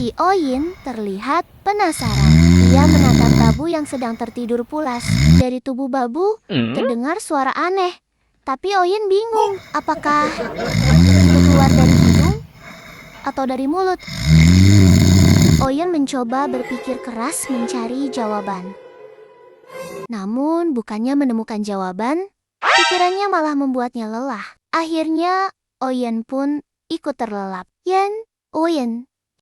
Si Oyin terlihat penasaran. Ia menatap babu yang sedang tertidur pulas. Dari tubuh babu terdengar suara aneh. Tapi Oyin bingung, apakah itu keluar dari hidung atau dari mulut? Oyin mencoba berpikir keras mencari jawaban. Namun bukannya menemukan jawaban, pikirannya malah membuatnya lelah. Akhirnya Oyin pun ikut terlelap. Oyin,